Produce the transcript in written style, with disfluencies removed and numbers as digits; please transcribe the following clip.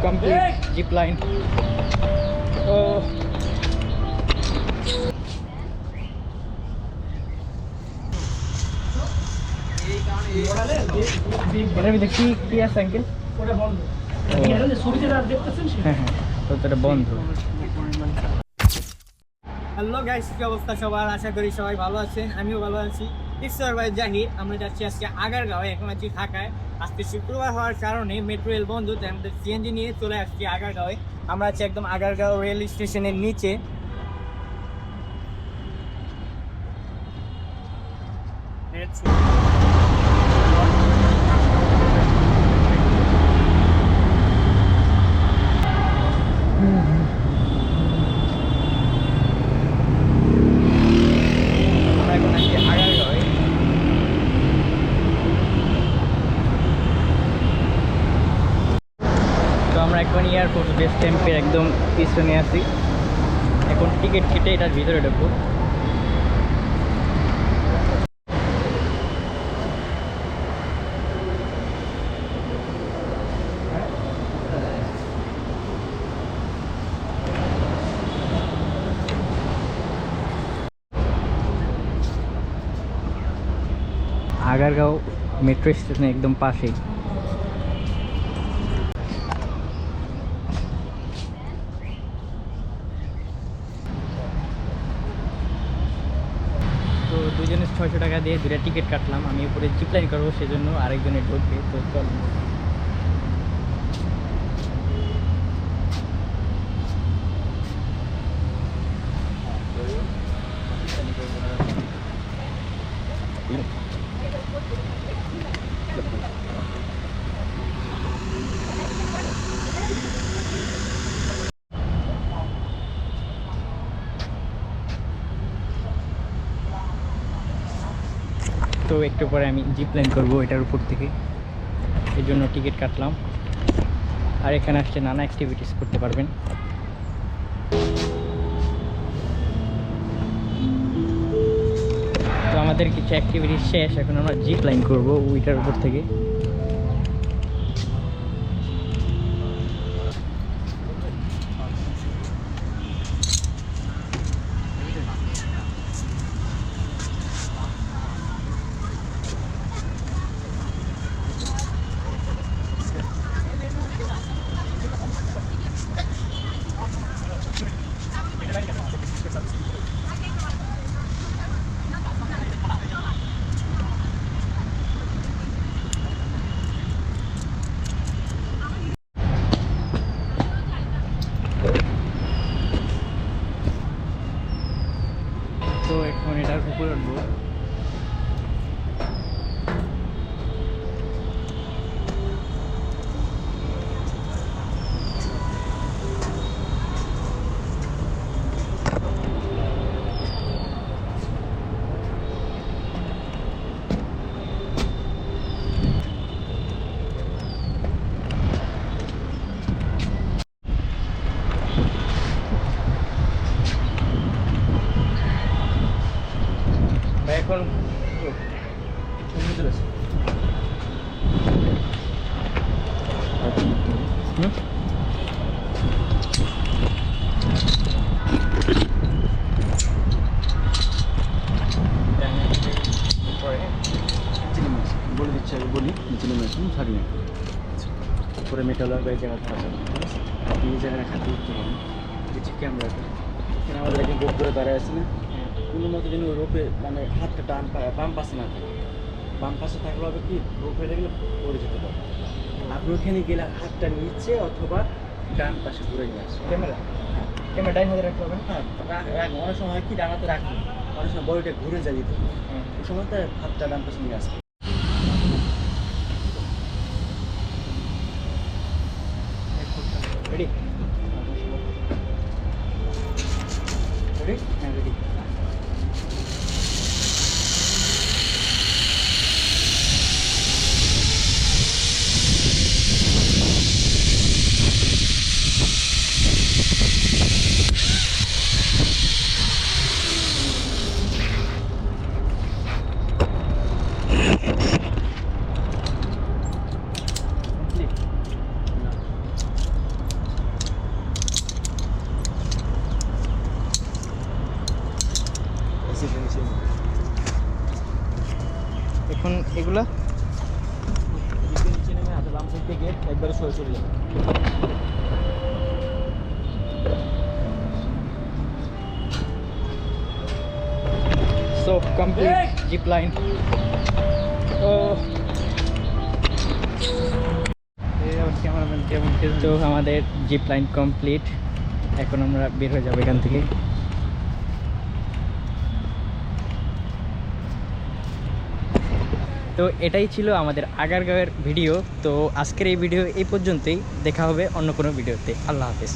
complete zip line. Oh. এটার ভিতরে কি আছে আঙ্কেল? ওটা বন্ধ। হ্যাঁ হ্যাঁ, ওটা বন্ধ। হ্যালো গাইস, কি অবস্থা সবার? আশা করি সবাই ভালো আছেন, আমিও ভালো আছি। ঈশ্বর ভাই জাহির, আমরা যাচ্ছি আজকে আগারগাঁও। এখন আছি ঢাকায়। আজকে শুক্রবার হওয়ার কারণে মেট্রো রেল বন্ধ, তাই আমাদের সিএনজি নিয়ে চলে আসছি আগারগাঁওয়ে। আমরা আছি একদম আগারগাঁও রেল স্টেশনের নিচে। আমরা এখন এয়ারপোর্ট বেস ক্যাম্পের একদম পিছনে আছি। এখন টিকিট কেটে এটার ভিতরে ঢুকবো। আগারগাঁও মেট্রো স্টেশন একদম পাশেই। তো দুজনে 600 টাকা দিয়ে দুটা টিকিট কাটলাম। আমি উপরে জিপলাইন করবো, সেজন্য আরেকজনে ঢুকবে। তো চল। তো একটু পরে আমি জিপলাইন করবো এটার উপর থেকে, এই জন্য টিকিট কাটলাম। আর এখানে আসলে নানা অ্যাক্টিভিটিস করতে পারবেন। তো আমাদের কিছু অ্যাক্টিভিটিস শেষ, এখন আমরা জিপলাইন করবো ওইটার উপর থেকে। তো এখন এটার উপরে উঠবো। এখন বলে দিচ্ছি, আগে বলি নিচে নেমে আসুন, ছাড়ি না পরে মেটালার বা এই জায়গায় থাকা যাবে। ঠিক আছে, আপনি এই জায়গায় খাতে উঠতে পারেন। দিচ্ছি ক্যামেরাটা। এখানে আমাদের একজন রোপ ধরে দাঁড়ায় আছে না, কোনো মতো যেন রোপে মানে হাতটা বাম পাশে না থাকে। বাম পাশে থাকলে হবে কি, রোপ হয়ে গেলে পড়ে যেতে পারে। আপনি ওখানে গেলে হাতটা নিচে অথবা ডান পাশে ঘুরে নিয়ে আসবেন। ক্যামেরা ডাইন হাতে রাখতে হবে। হ্যাঁ, অনেক সময় হয় কি, ডানাতে রাখবেন, অনেক সময় বডিটা ঘুরে যায় দিতে। ওই সময় তো হাতটা ডান পাশে নিয়ে আসবে। রেডি? রেডি? হ্যাঁ, রেডি। এগুলা? নিচে নেমে হাতে বাম সাইড থেকে একবারে সরে চলে যাবে। So complete zip line. ও ক্যামেরাম্যান কেমন? তো আমাদের জিপ লাইন কমপ্লিট, এখন আমরা বের হয়ে যাবো এখান থেকে। তো এটাই ছিল আমাদের আগারগাঁওয়ের ভিডিও। তো আজকের এই ভিডিও এই পর্যন্তই, দেখা হবে অন্য কোনো ভিডিওতে। আল্লাহ হাফেজ।